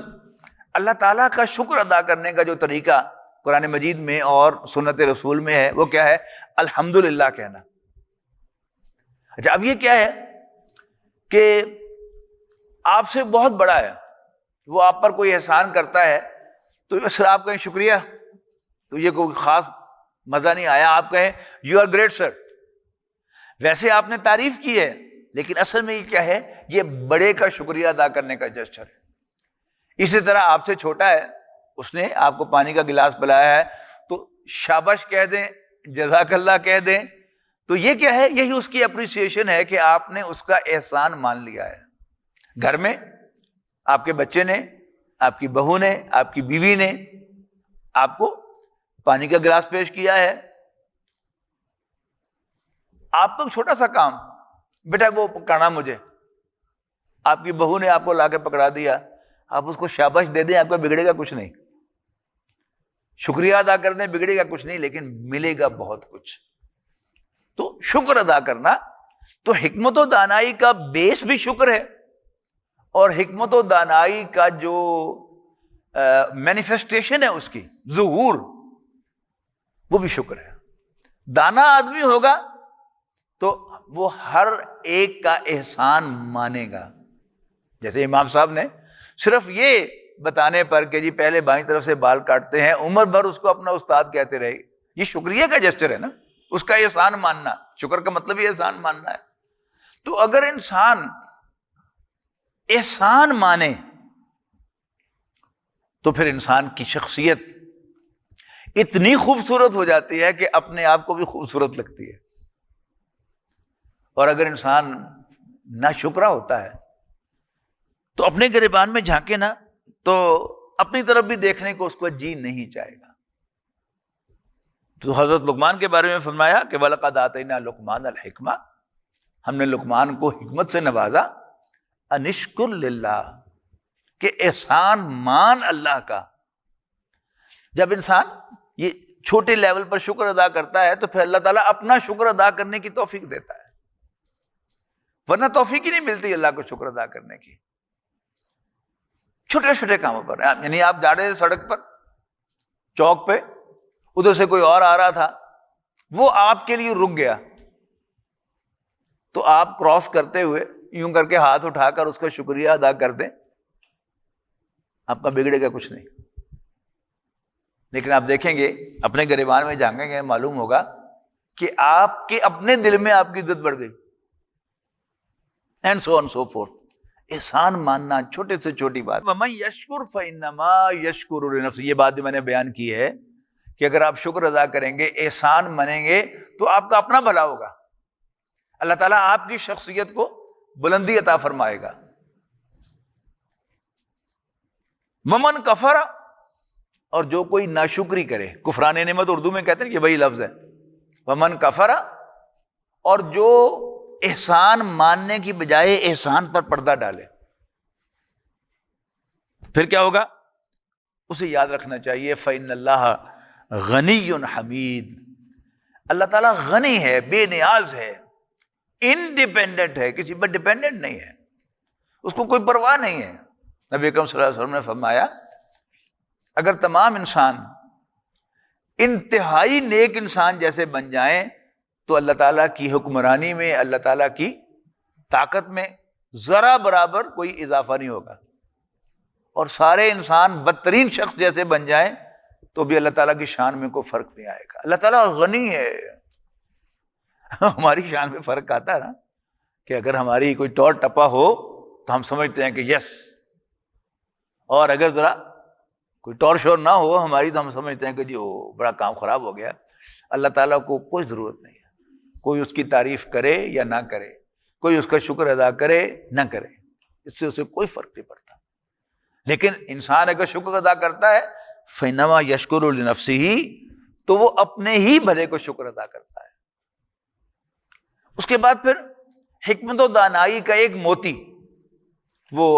اللہ تعالیٰ کا شکر ادا کرنے کا جو طریقہ قرآن مجید میں اور سنت رسول میں ہے وہ کیا ہے؟ الحمدللہ کہنا. اچھا اب یہ کیا ہے کہ آپ سے بہت بڑا ہے, وہ آپ پر کوئی احسان کرتا ہے تو سر آپ کہیں شکریہ, تو یہ کوئی خاص مزہ نہیں آیا, آپ کہیں یو آر گریٹ سر. ویسے آپ نے تعریف کی ہے لیکن اصل میں یہ کیا ہے؟ یہ بڑے کا شکریہ ادا کرنے کا جسچر ہے۔ اسی طرح آپ سے چھوٹا ہے، اس نے آپ کو پانی کا گلاس پلایا ہے تو شاباش کہہ دیں، جزاک اللہ کہہ دیں، تو یہ کیا ہے؟ یہی اس کی اپریسیشن ہے کہ آپ نے اس کا احسان مان لیا ہے۔ گھر میں آپ کے بچے نے، آپ کی بہو نے، آپ کی بیوی نے آپ کو پانی کا گلاس پیش کیا ہے، آپ کو چھوٹا سا کام، بیٹا وہ پکڑنا مجھے، آپ کی بہو نے آپ کو لا کے پکڑا دیا، آپ اس کو شاباش دے دیں، آپ کا بگڑے گا کچھ نہیں، شکریہ ادا کر دیں، بگڑے گا کچھ نہیں، لیکن ملے گا بہت کچھ۔ تو شکر ادا کرنا، تو حکمت و دانائی کا بیس بھی شکر ہے، اور حکمت و دانائی کا جو مینیفیسٹیشن ہے، اس کی ظہور، وہ بھی شکر ہے۔ دانا آدمی ہوگا تو وہ ہر ایک کا احسان مانے گا۔ جیسے امام صاحب نے صرف یہ بتانے پر کہ جی پہلے بائیں طرف سے بال کاٹتے ہیں، عمر بھر اس کو اپنا استاد کہتے رہے، یہ شکریہ کا جسچر ہے نا، اس کا احسان ماننا۔ شکر کا مطلب یہ احسان ماننا ہے۔ تو اگر انسان احسان مانے تو پھر انسان کی شخصیت اتنی خوبصورت ہو جاتی ہے کہ اپنے آپ کو بھی خوبصورت لگتی ہے۔ اور اگر انسان ناشکرا ہوتا ہے تو اپنے گریبان میں جھانکے نا تو اپنی طرف بھی دیکھنے کو اس کو جی نہیں چاہے گا۔ تو حضرت لقمان کے بارے میں فرمایا کہ وَلَقَدْ آتَيْنَا لُقْمَانَ الْحِكْمَةَ، ہم نے لقمان کو حکمت سے نوازا، أَنِ اشْكُرْ لِلَّهِ، کہ احسان مان اللہ کا۔ جب انسان یہ چھوٹے لیول پر شکر ادا کرتا ہے تو پھر اللہ تعالیٰ اپنا شکر ادا کرنے کی توفیق دیتا ہے، ورنہ توفیق ہی نہیں ملتی اللہ کو شکر ادا کرنے کی۔ چھوٹے چھوٹے کاموں پر، یعنی آپ جا رہے تھے سڑک پر، چوک پہ، ادھر سے کوئی اور آ رہا تھا، وہ آپ کے لیے رک گیا، تو آپ کراس کرتے ہوئے یوں کر کے ہاتھ اٹھا کر اس کا شکریہ ادا کر دیں، آپ کا بگڑے گا کچھ نہیں۔ لیکن آپ دیکھیں گے، اپنے گریبان میں جھانکیں گے، معلوم ہوگا کہ آپ کے اپنے دل میں آپ کی عزت بڑھ گئی، and so on so forth. احسان ماننا چھوٹے سے چھوٹی بات۔ وَمَن يَشْكُرْ فَإِنَّمَا يَشْكُرُ لِنَفْسِهِ، یہ بات جو میں نے بیان کی ہے کہ اگر آپ شکر ادا کریں گے، احسان مانیں گے، تو آپ کا اپنا بھلا ہوگا، اللہ تعالیٰ آپ کی شخصیت کو بلندی عطا فرمائے گا۔ وَمَن كَفَرَ، اور جو کوئی ناشکری کرے، کفران نعمت اردو میں کہتے ہیں، یہ وہی لفظ ہے، وَمَن كَفَرَ، اور جو احسان ماننے کی بجائے احسان پر پردہ ڈالے، پھر کیا ہوگا؟ اسے یاد رکھنا چاہیے، فَإِنَّ اللَّهَ غَنِيٌّ حَمِيدٌ، اللہ تعالیٰ غنی ہے، بے نیاز ہے، انڈیپینڈنٹ ہے، کسی پر ڈیپینڈنٹ نہیں ہے، اس کو کوئی پرواہ نہیں ہے۔ نبی اکرم صلی اللہ علیہ وسلم نے فرمایا اگر تمام انسان انتہائی نیک انسان جیسے بن جائیں تو اللہ تعالیٰ کی حکمرانی میں، اللہ تعالیٰ کی طاقت میں ذرا برابر کوئی اضافہ نہیں ہوگا، اور سارے انسان بدترین شخص جیسے بن جائیں تو بھی اللہ تعالیٰ کی شان میں کوئی فرق نہیں آئے گا۔ اللہ تعالیٰ غنی ہے۔ ہماری شان میں فرق آتا ہے نا، کہ اگر ہماری کوئی ٹور ٹپا ہو تو ہم سمجھتے ہیں کہ یس، اور اگر ذرا کوئی ٹور شور نہ ہو ہماری تو ہم سمجھتے ہیں کہ جی وہ بڑا کام خراب ہو گیا۔ اللہ تعالیٰ کو کوئی ضرورت نہیں ہے، کوئی اس کی تعریف کرے یا نہ کرے، کوئی اس کا شکر ادا کرے نہ کرے، اس سے اسے کوئی فرق نہیں پڑتا۔ لیکن انسان اگر شکر ادا کرتا ہے فَإِنَّمَا يَشْكُرُ لِنَفْسِهِ، تو وہ اپنے ہی بھلے کو شکر ادا کرتا ہے۔ اس کے بعد پھر حکمت و دانائی کا ایک موتی وہ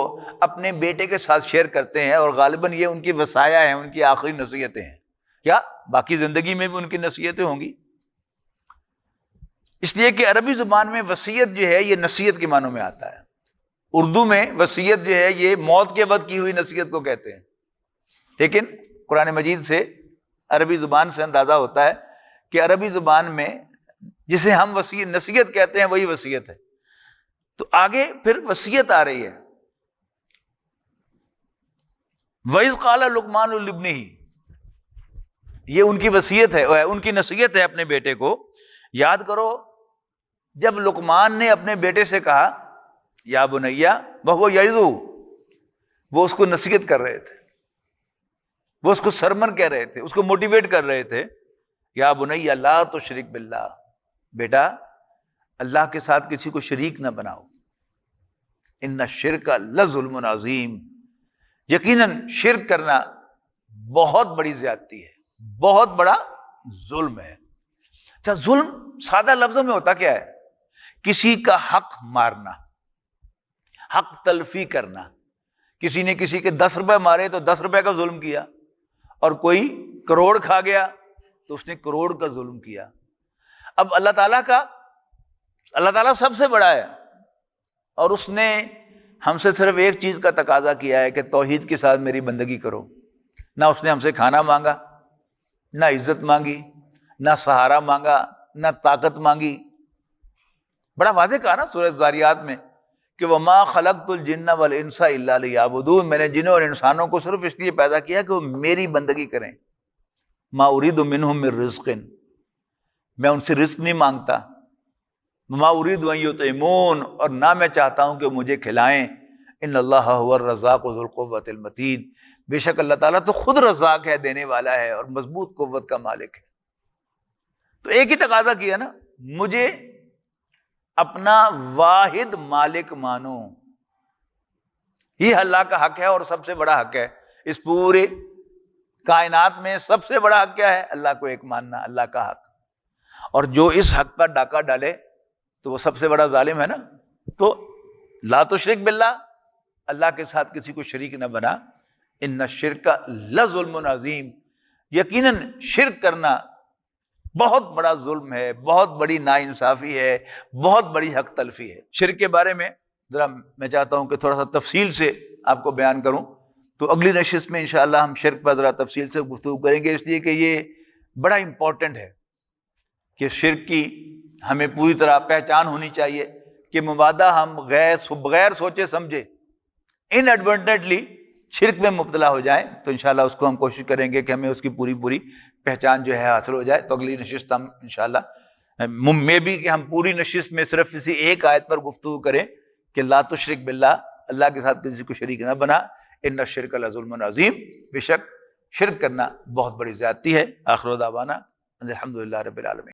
اپنے بیٹے کے ساتھ شیئر کرتے ہیں، اور غالباً یہ ان کی وصایا ہیں، ان کی آخری نصیحتیں ہیں، یا باقی زندگی میں بھی ان کی نصیحتیں ہوں گی، اس لیے کہ عربی زبان میں وصیت جو ہے یہ نصیحت کے معنوں میں آتا ہے، اردو میں وصیت جو ہے یہ موت کے وقت کی ہوئی نصیحت کو کہتے ہیں، لیکن قرآن مجید سے عربی زبان سے اندازہ ہوتا ہے کہ عربی زبان میں جسے ہم نصیحت کہتے ہیں وہی وصیت ہے۔ تو آگے پھر وصیت آ رہی ہے، وَإِذْ قَالَ لُقْمَانُ لِابْنِهِ، یہ ان کی وصیت ہے، ان کی نصیحت ہے اپنے بیٹے کو، یاد کرو جب لقمان نے اپنے بیٹے سے کہا یا بنیا وہو یعظہ، وہ اس کو نصیحت کر رہے تھے، وہ اس کو سرمن کہہ رہے تھے، اس کو موٹیویٹ کر رہے تھے، یا بنیا لا تشرک باللہ، بیٹا اللہ کے ساتھ کسی کو شریک نہ بناؤ، ان الشرک لظلم عظیم، یقیناً شرک کرنا بہت بڑی زیادتی ہے، بہت بڑا ظلم ہے۔ اچھا، ظلم سادہ لفظوں میں ہوتا کیا ہے؟ کسی کا حق مارنا، حق تلفی کرنا۔ کسی نے کسی کے 10 روپے مارے تو 10 روپے کا ظلم کیا، اور کوئی کروڑ کھا گیا تو اس نے کروڑ کا ظلم کیا۔ اب اللہ تعالیٰ سب سے بڑا ہے، اور اس نے ہم سے صرف ایک چیز کا تقاضا کیا ہے کہ توحید کے ساتھ میری بندگی کرو۔ نہ اس نے ہم سے کھانا مانگا، نہ عزت مانگی، نہ سہارا مانگا، نہ طاقت مانگی۔ بڑا واضح کہا نا سورہ ذاریات میں کہ وَمَا خَلَقْتُ الْجِنَّ وَالْإِنسَ إِلَّا لِيَعْبُدُونِ، میں نے جنوں اور انسانوں کو صرف اس لیے پیدا کیا کہ وہ میری بندگی کریں۔ مَا أُرِيدُ مِنْهُم مِّن رِزْقٍ، میں ان سے رزق نہیں مانگتا۔ وَمَا أُرِيدُ أَن يُطْعِمُونِ، اور نہ میں چاہتا ہوں کہ مجھے کھلائیں۔ إِنَّ اللَّهَ هُوَ الرَّزَّاقُ ذُو الْقُوَّةِ الْمَتِينُ، بے شک اللہ تعالیٰ تو خود رزاق ہے، دینے والا ہے، اور مضبوط قوت کا مالک ہے۔ تو ایک ہی تقاضا کیا نا، مجھے اپنا واحد مالک مانو۔ یہ اللہ کا حق ہے اور سب سے بڑا حق ہے۔ اس پورے کائنات میں سب سے بڑا حق کیا ہے؟ اللہ کو ایک ماننا، اللہ کا حق۔ اور جو اس حق کا ڈاکہ ڈالے تو وہ سب سے بڑا ظالم ہے نا۔ تو لا تشرک باللہ، اللہ کے ساتھ کسی کو شریک نہ بنا۔ ان الشرک لظلم عظیم، یقیناً شرک کرنا بہت بڑا ظلم ہے، بہت بڑی ناانصافی ہے، بہت بڑی حق تلفی ہے۔ شرک کے بارے میں ذرا میں چاہتا ہوں کہ تھوڑا سا تفصیل سے آپ کو بیان کروں، تو اگلی نشست میں انشاءاللہ ہم شرک پر ذرا تفصیل سے گفتگو کریں گے، اس لیے کہ یہ بڑا امپورٹنٹ ہے کہ شرک کی ہمیں پوری طرح پہچان ہونی چاہیے کہ مبادہ ہم بغیر سوچے سمجھے ان ایڈورٹنٹلی شرک میں مبتلا ہو جائیں تو انشاءاللہ اس کو ہم کوشش کریں گے کہ ہمیں اس کی پوری پہچان جو ہے حاصل ہو جائے۔ تو اگلی نشست ہم انشاءاللہ میں بھی کہ ہم پوری نشست میں صرف اسی ایک آیت پر گفتگو کریں کہ لا تشرک باللہ، اللہ کے ساتھ کسی کو شریک نہ بنا، ان الشرک لظلم عظیم، بے شک شرک کرنا بہت بڑی زیادتی ہے۔ آخر دعوانا الحمدللہ رب العالمین۔